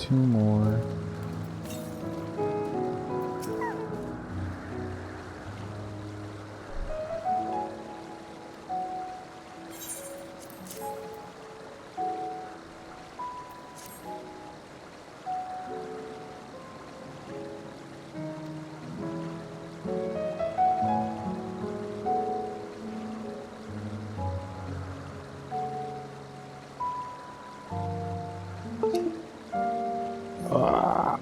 2 more. Ah.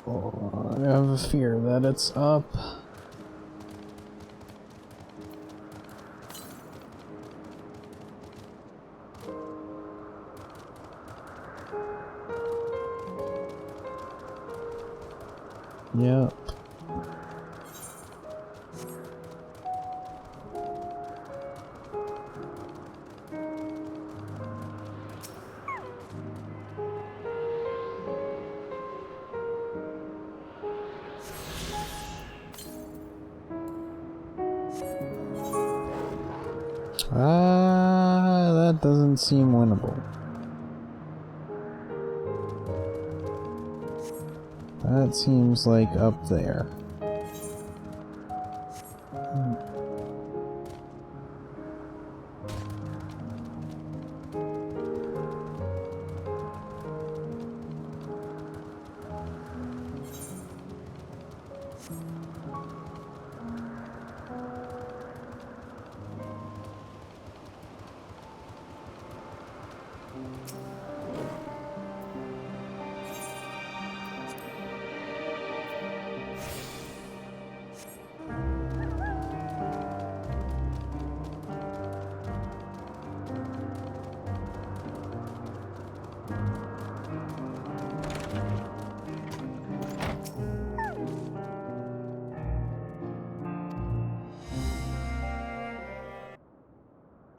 Oh, I have a fear that it's up. Yep. That doesn't seem winnable. That seems like up there.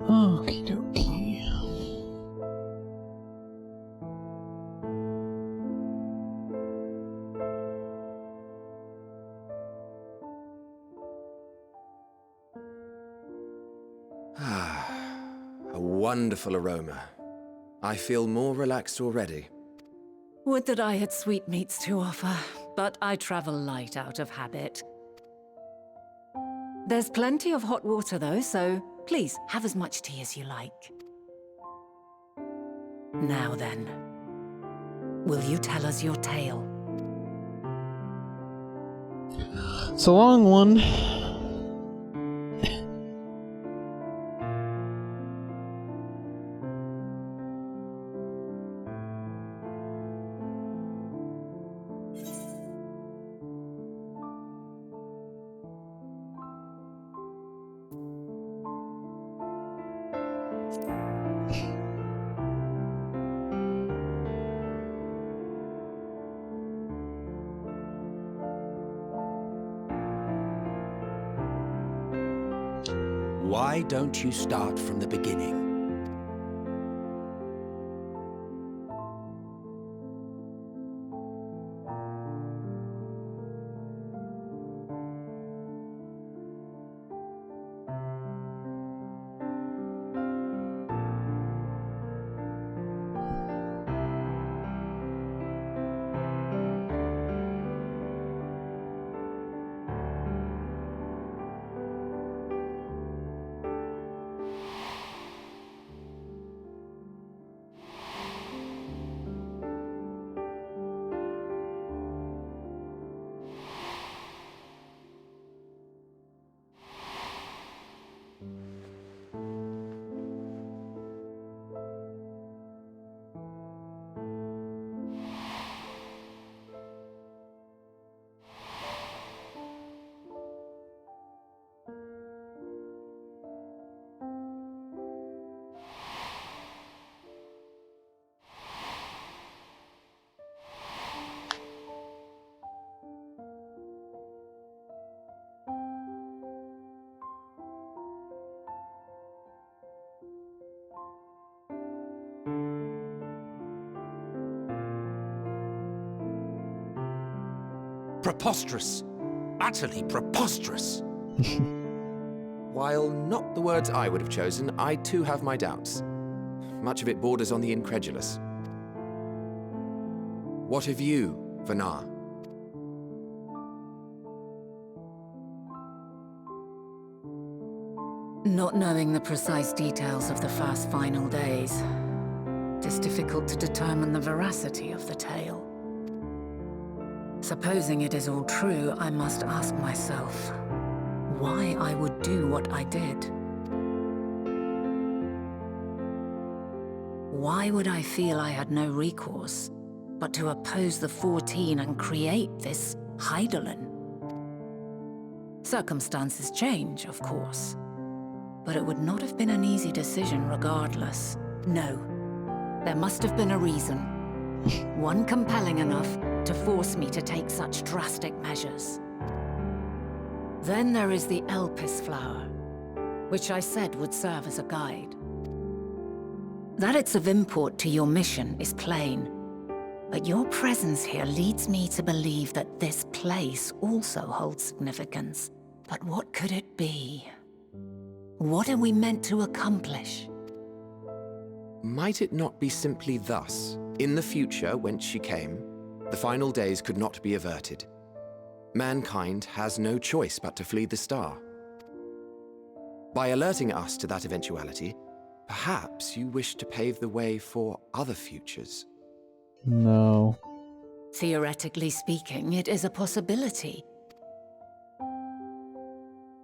Okie dokie. A wonderful aroma. I feel more relaxed already. Would that I had sweetmeats to offer, but I travel light out of habit. There's plenty of hot water though, so please have as much tea as you like. Now then, will you tell us your tale? It's a long one. Why don't you start from the beginning? Preposterous. Utterly preposterous. While not the words I would have chosen, I too have my doubts. Much of it borders on the incredulous. What of you, Vanar? Not knowing the precise details of the first final days, it is difficult to determine the veracity of the tale. Supposing it is all true, I must ask myself why I would do what I did. Why would I feel I had no recourse but to oppose the 14 and create this Hydaelyn? Circumstances change, of course, but it would not have been an easy decision regardless. No, there must have been a reason. One compelling enough to force me to take such drastic measures. Then there is the Elpis flower, which I said would serve as a guide. That it's of import to your mission is plain, but your presence here leads me to believe that this place also holds significance. But what could it be? What are we meant to accomplish? Might it not be simply thus? In the future, whence she came, the final days could not be averted. Mankind has no choice but to flee the star. By alerting us to that eventuality, perhaps you wish to pave the way for other futures. No. Theoretically speaking, it is a possibility.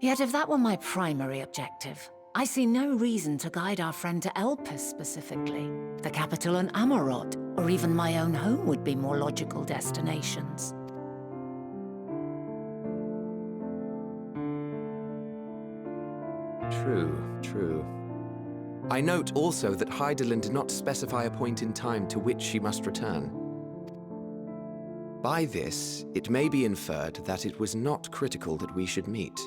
Yet if that were my primary objective, I see no reason to guide our friend to Elpis specifically. The capital in Amarot, or even my own home would be more logical destinations. True. I note also that Hydaelyn did not specify a point in time to which she must return. By this, it may be inferred that it was not critical that we should meet.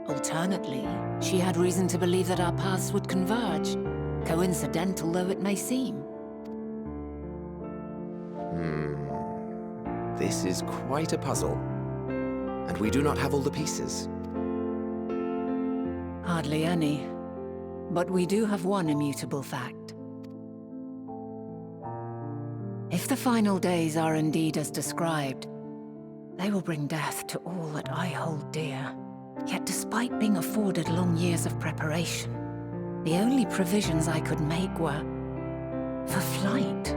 Alternately, she had reason to believe that our paths would converge, coincidental though it may seem. This is quite a puzzle, and we do not have all the pieces. Hardly any. But we do have one immutable fact. If the final days are indeed as described, they will bring death to all that I hold dear. Yet despite being afforded long years of preparation, the only provisions I could make were for flight.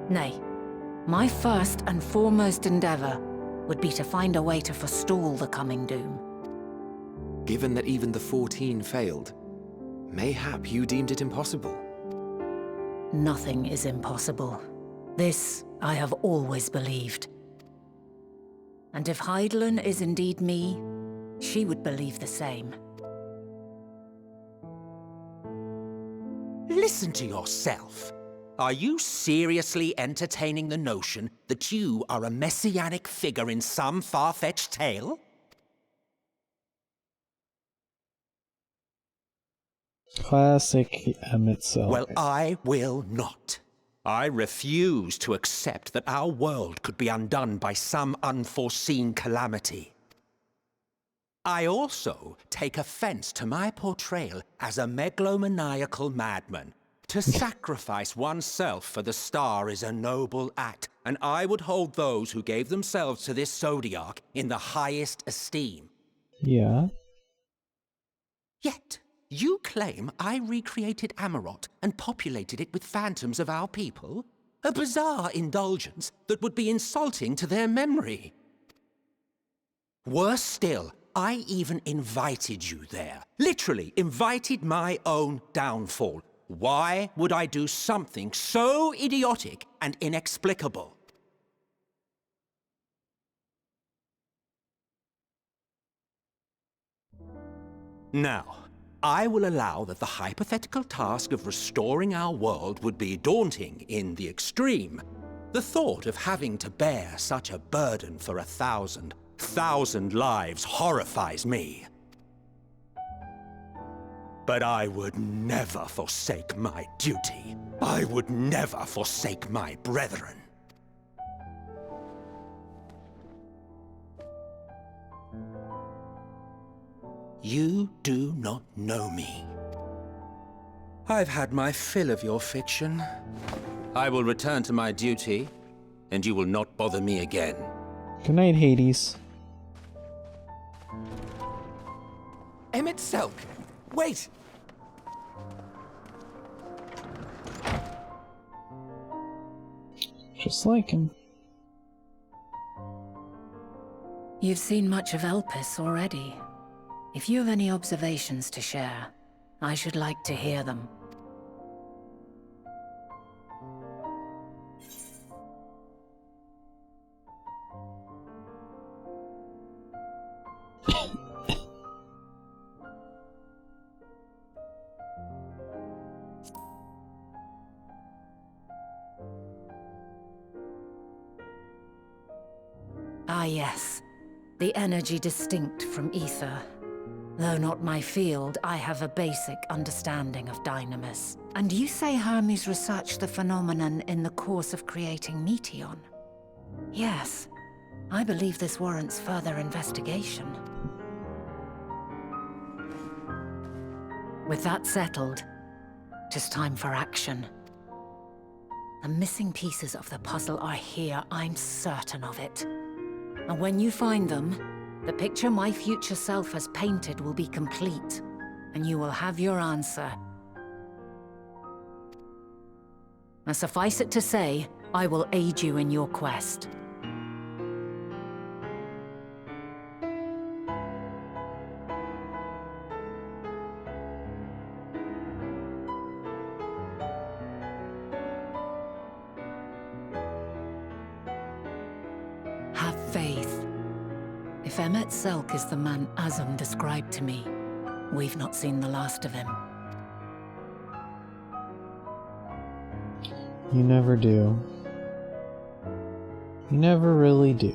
Nay, my first and foremost endeavor would be to find a way to forestall the coming doom. Given that even the 14 failed, mayhap you deemed it impossible. Nothing is impossible. This I have always believed. And if Hydaelyn is indeed me, she would believe the same. Listen to yourself. Are you seriously entertaining the notion that you are a messianic figure in some far-fetched tale? Classic Emmett Self. Well, I will not. I refuse to accept that our world could be undone by some unforeseen calamity. I also take offense to my portrayal as a megalomaniacal madman. To sacrifice oneself for the star is a noble act, and I would hold those who gave themselves to this zodiac in the highest esteem. Yeah. Yet, you claim I recreated Amarot and populated it with phantoms of our people? A bizarre indulgence that would be insulting to their memory. Worse still, I even invited you there. Literally invited my own downfall. Why would I do something so idiotic and inexplicable? Now, I will allow that the hypothetical task of restoring our world would be daunting in the extreme. The thought of having to bear such a burden for 1,000 lives horrifies me. But I would never forsake my duty. I would never forsake my brethren. You do not know me. I've had my fill of your fiction. I will return to my duty, and you will not bother me again. Good night, Hades. Emmett Selk! Wait! Just like him. You've seen much of Elpis already. If you have any observations to share, I should like to hear them. Ah yes, the energy distinct from ether. Though not my field, I have a basic understanding of dynamis. And you say Hermes researched the phenomenon in the course of creating Meteon? Yes, I believe this warrants further investigation. With that settled, tis time for action. The missing pieces of the puzzle are here, I'm certain of it. And when you find them, the picture my future self has painted will be complete, and you will have your answer. Now suffice it to say, I will aid you in your quest. Have faith. If Emmett Selk is the man Azum described to me, we've not seen the last of him. You never do. You never really do.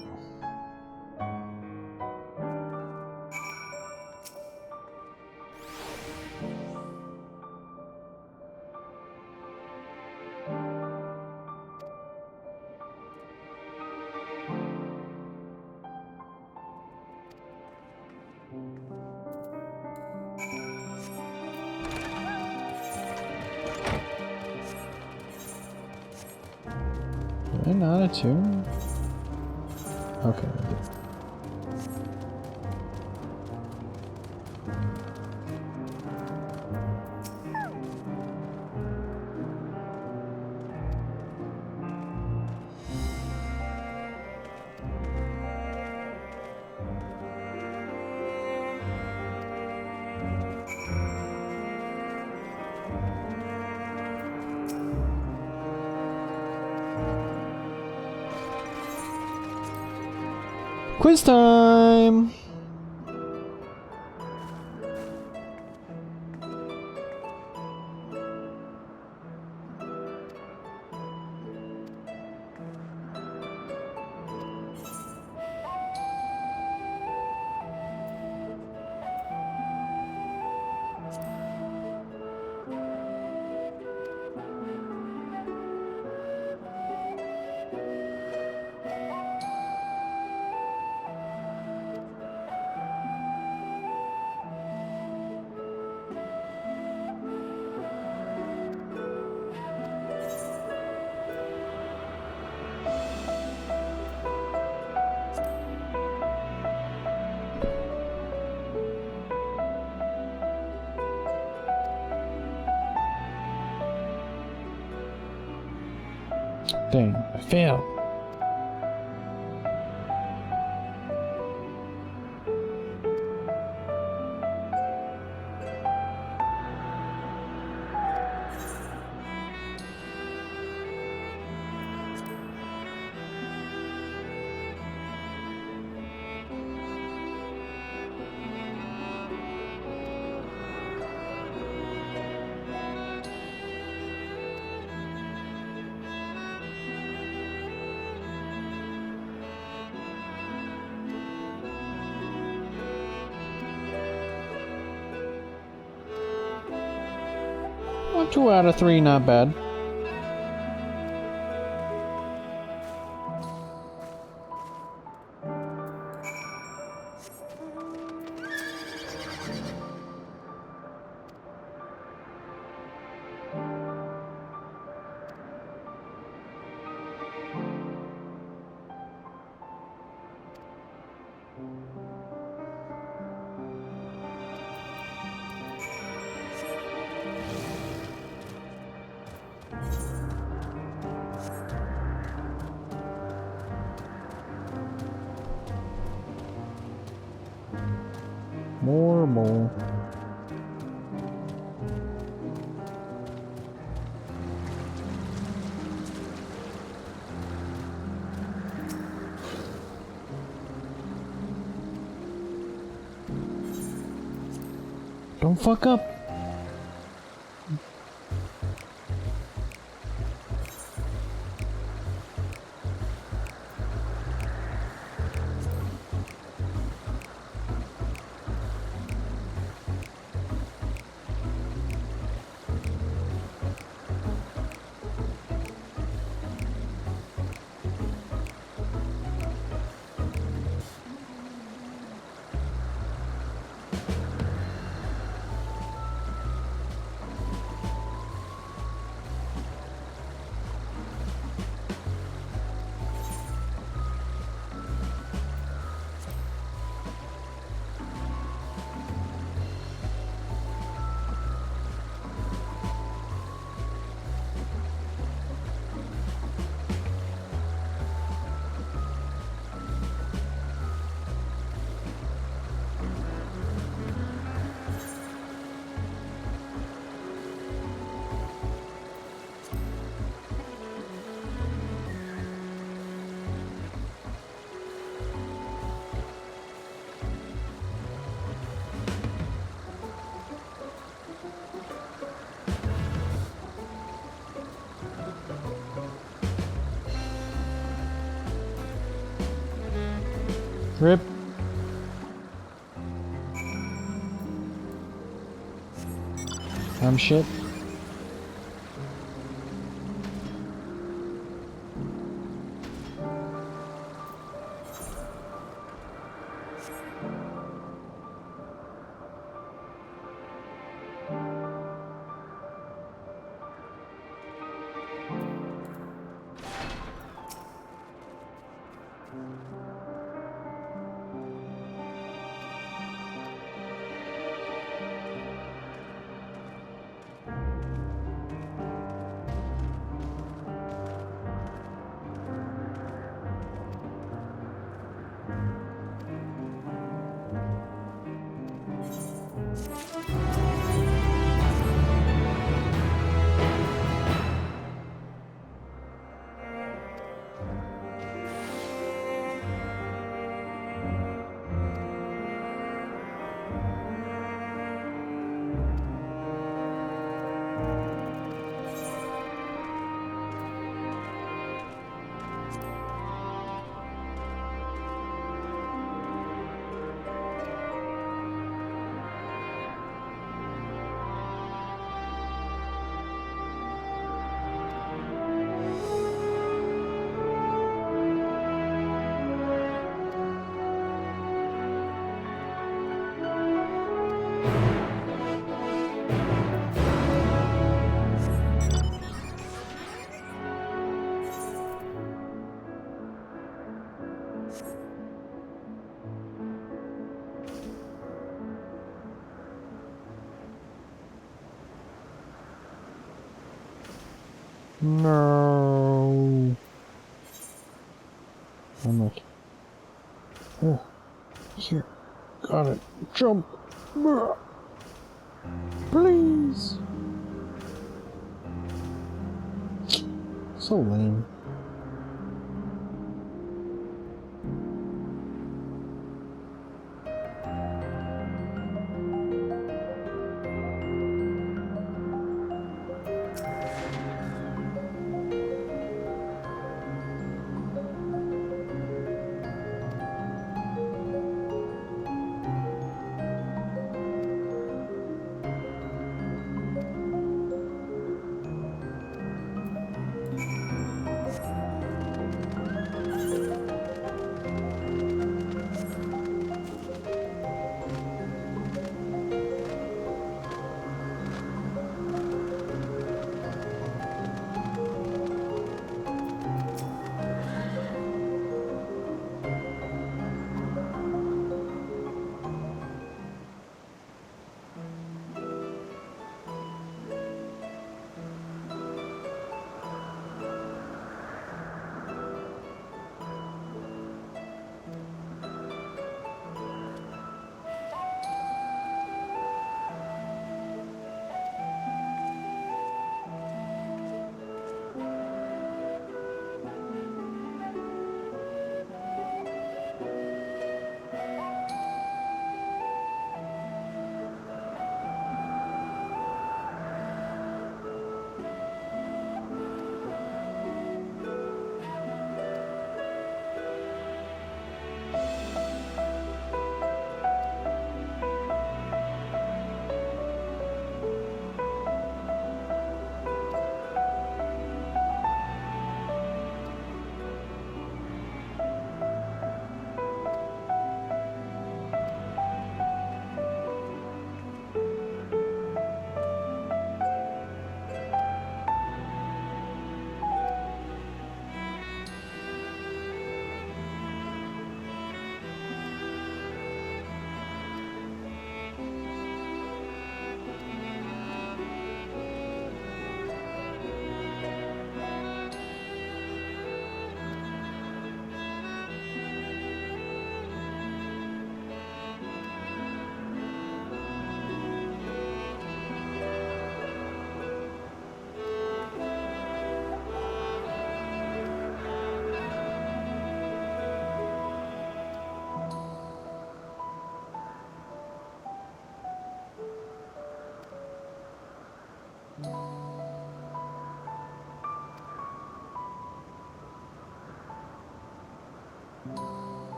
Did I not attune? Okay, I did. Quiz time! Dang, I failed. Well, 2 out of 3, not bad. More. Don't fuck up. Rip. Shit. No. I'm like, oh, here, got it. Jump, please. So lame.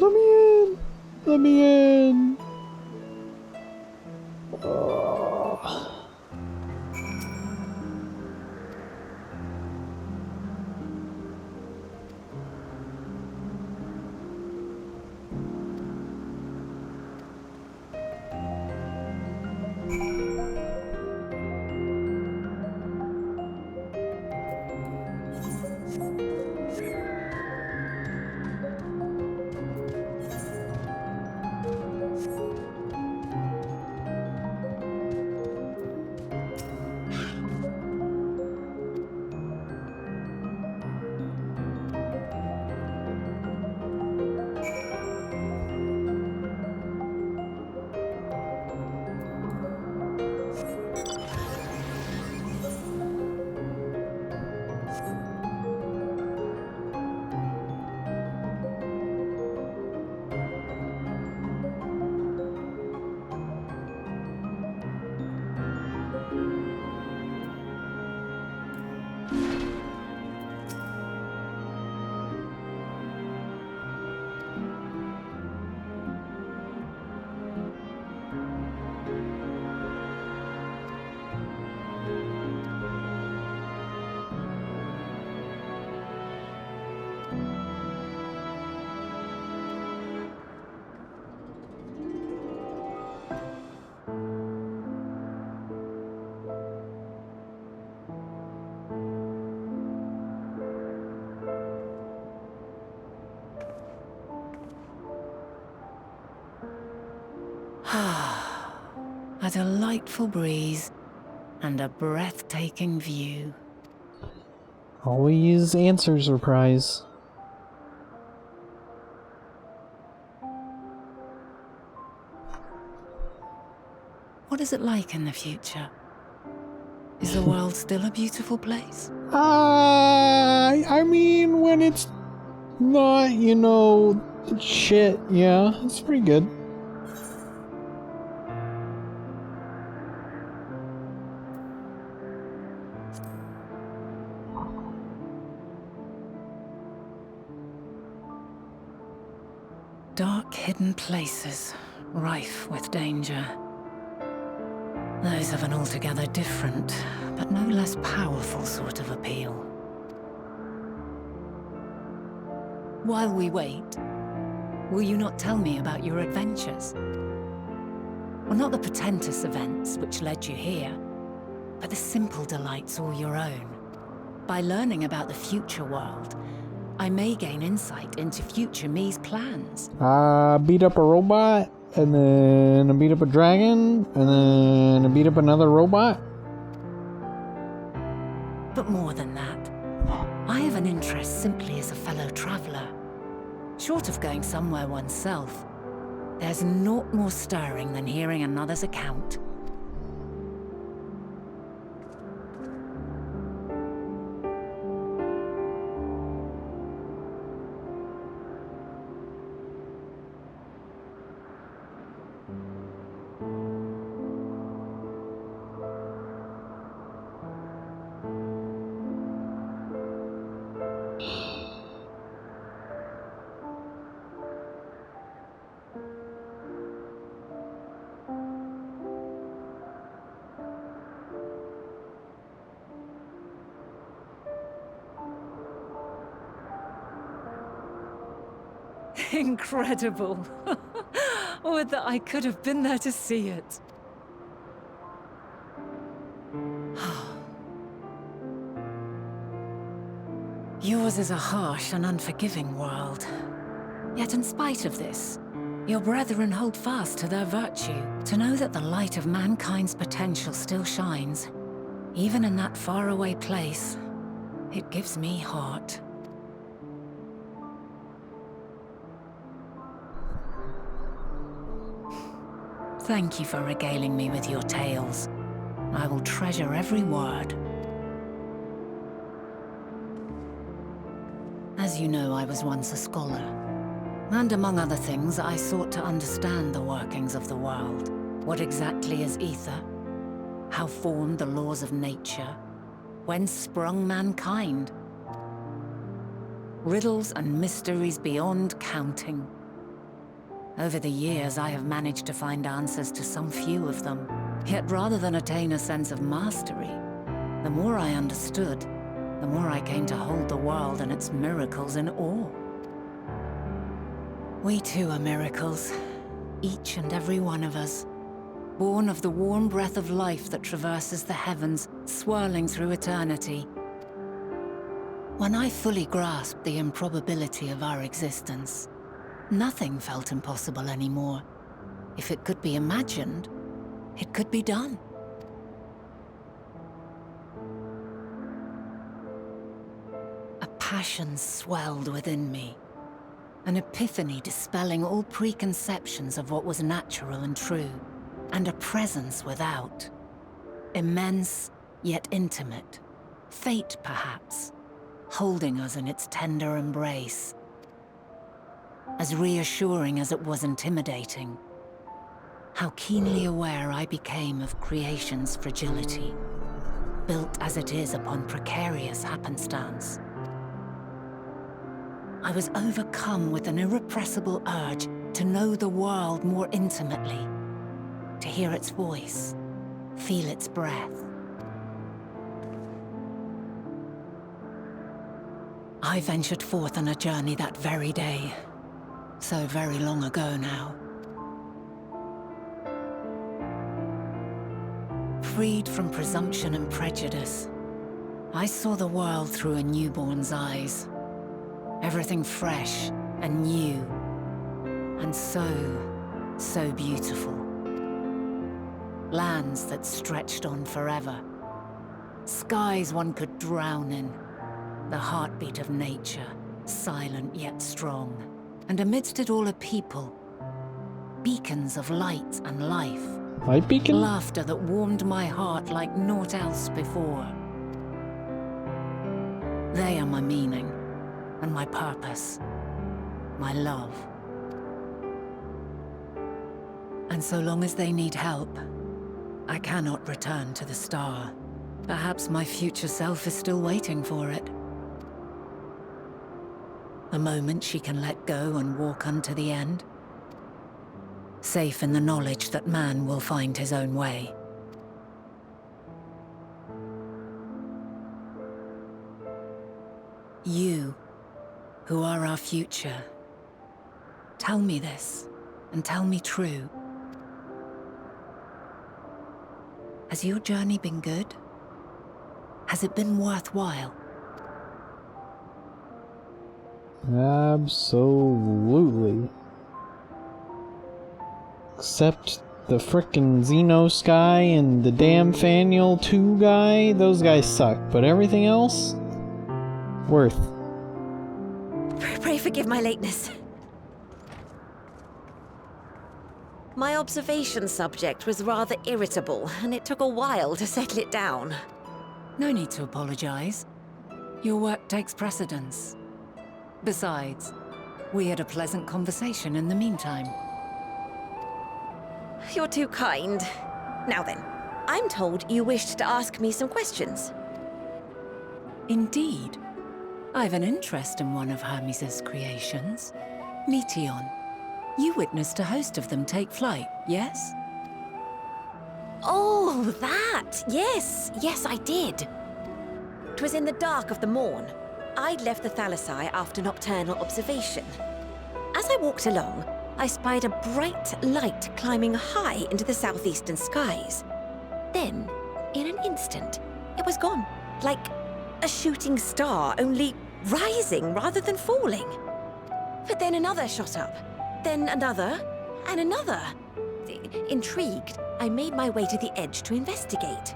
Let me in! Let me in! Ugh. A delightful breeze and a breathtaking view. Always answers reprise. What is it like in the future? Is the world still a beautiful place? I mean, when it's not, you know, shit, yeah, it's pretty good. Dark, hidden places, rife with danger. Those have an altogether different, but no less powerful sort of appeal. While we wait, will you not tell me about your adventures? Well, not the portentous events which led you here, but the simple delights all your own. By learning about the future world, I may gain insight into future me's plans. I beat up a robot, and then I beat up a dragon, and then I beat up another robot. But more than that, I have an interest simply as a fellow traveller. Short of going somewhere oneself, there's naught more stirring than hearing another's account. Incredible! Would that I could have been there to see it. Yours is a harsh and unforgiving world. Yet in spite of this, your brethren hold fast to their virtue. To know that the light of mankind's potential still shines, even in that faraway place, it gives me heart. Thank you for regaling me with your tales. I will treasure every word. As you know, I was once a scholar. And among other things, I sought to understand the workings of the world. What exactly is ether? How formed the laws of nature? Whence sprung mankind? Riddles and mysteries beyond counting. Over the years, I have managed to find answers to some few of them. Yet rather than attain a sense of mastery, the more I understood, the more I came to hold the world and its miracles in awe. We too are miracles, each and every one of us, born of the warm breath of life that traverses the heavens, swirling through eternity. When I fully grasped the improbability of our existence, nothing felt impossible anymore. If it could be imagined, it could be done. A passion swelled within me, an epiphany dispelling all preconceptions of what was natural and true, and a presence without. Immense, yet intimate. Fate, perhaps, holding us in its tender embrace. As reassuring as it was intimidating, how keenly aware I became of creation's fragility, built as it is upon precarious happenstance. I was overcome with an irrepressible urge to know the world more intimately, to hear its voice, feel its breath. I ventured forth on a journey that very day, so very long ago now. Freed from presumption and prejudice, I saw the world through a newborn's eyes. Everything fresh and new, and so beautiful. Lands that stretched on forever. Skies one could drown in. The heartbeat of nature, silent yet strong. And amidst it all a people. Beacons of light and life. Light beacon? Laughter that warmed my heart like naught else before. They are my meaning, and my purpose, my love. And so long as they need help, I cannot return to the star. Perhaps my future self is still waiting for it. The moment she can let go and walk unto the end. Safe in the knowledge that man will find his own way. You, who are our future, tell me this, and tell me true. Has your journey been good? Has it been worthwhile? Absolutely. Except the frickin' Xenos guy and the damn Faniel 2 guy, those guys suck, but everything else? Worth. Pray forgive my lateness. My observation subject was rather irritable, and it took a while to settle it down. No need to apologize. Your work takes precedence. Besides, we had a pleasant conversation in the meantime. You're too kind. Now then, I'm told you wished to ask me some questions. Indeed. I've an interest in one of Hermes' creations. Meteon. You witnessed a host of them take flight, yes? Oh, that! Yes, I did. 'Twas in the dark of the morn. I'd left the Thalassai after nocturnal observation. As I walked along, I spied a bright light climbing high into the southeastern skies. Then, in an instant, it was gone, like a shooting star, only rising rather than falling. But then another shot up, then another, and another. Intrigued, I made my way to the edge to investigate.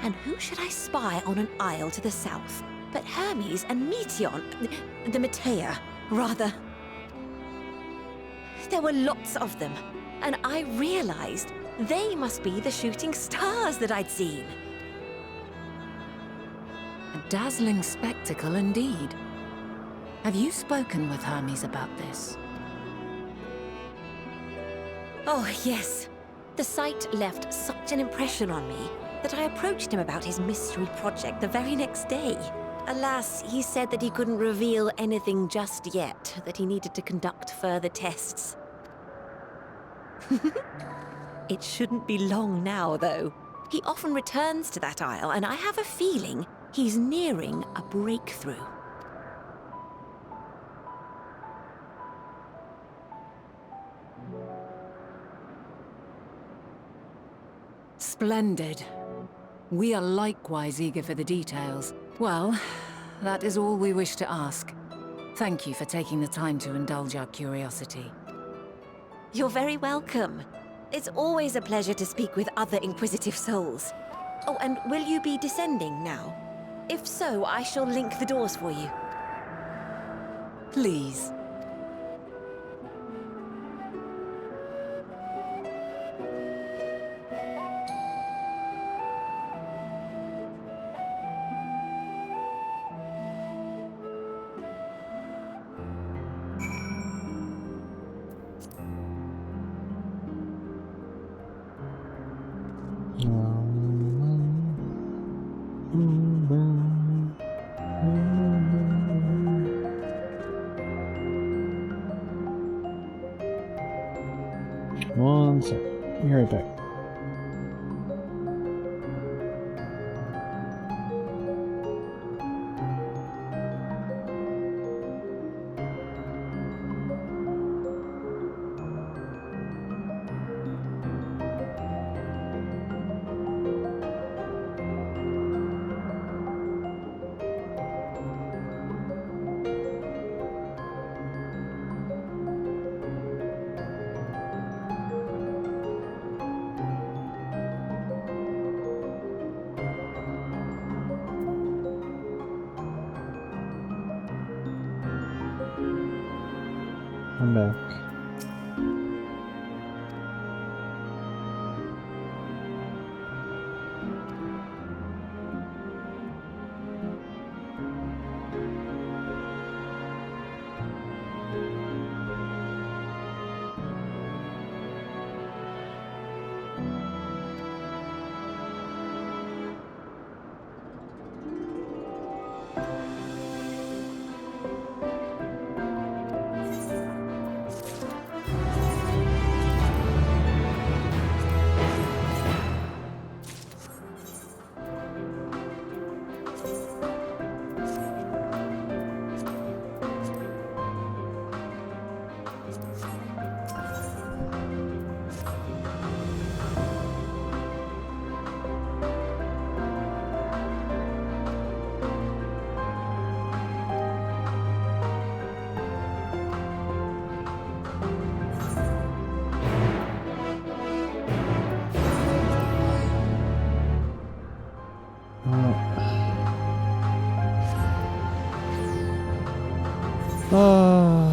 And who should I spy on an isle to the south but Hermes and Meteon, the Metea, rather. There were lots of them, and I realized they must be the shooting stars that I'd seen. A dazzling spectacle indeed. Have you spoken with Hermes about this? Oh, yes. The sight left such an impression on me that I approached him about his mystery project the very next day. Alas, he said that he couldn't reveal anything just yet, that he needed to conduct further tests. It shouldn't be long now, though. He often returns to that isle, and I have a feeling he's nearing a breakthrough. Splendid. We are likewise eager for the details. Well, that is all we wish to ask. Thank you for taking the time to indulge our curiosity. You're very welcome. It's always a pleasure to speak with other inquisitive souls. Oh, and will you be descending now? If so, I shall link the doors for you. Please. One sec. Be right back. I'm back.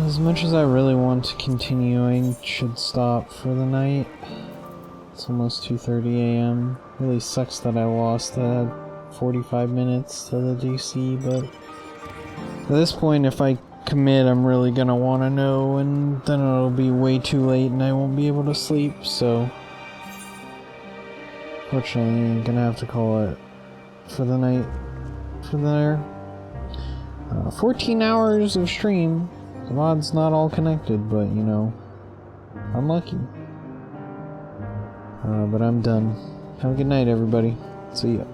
As much as I really want to continue, I should stop for the night. It's almost 2:30 a.m. Really sucks that I lost that 45 minutes to the DC, but at this point, if I commit, I'm really gonna want to know, and then it'll be way too late and I won't be able to sleep, so fortunately, I'm gonna have to call it for the night from there. 14 hours of stream. The VOD's not all connected, but you know, I'm lucky. But I'm done. Have a good night, everybody. See ya.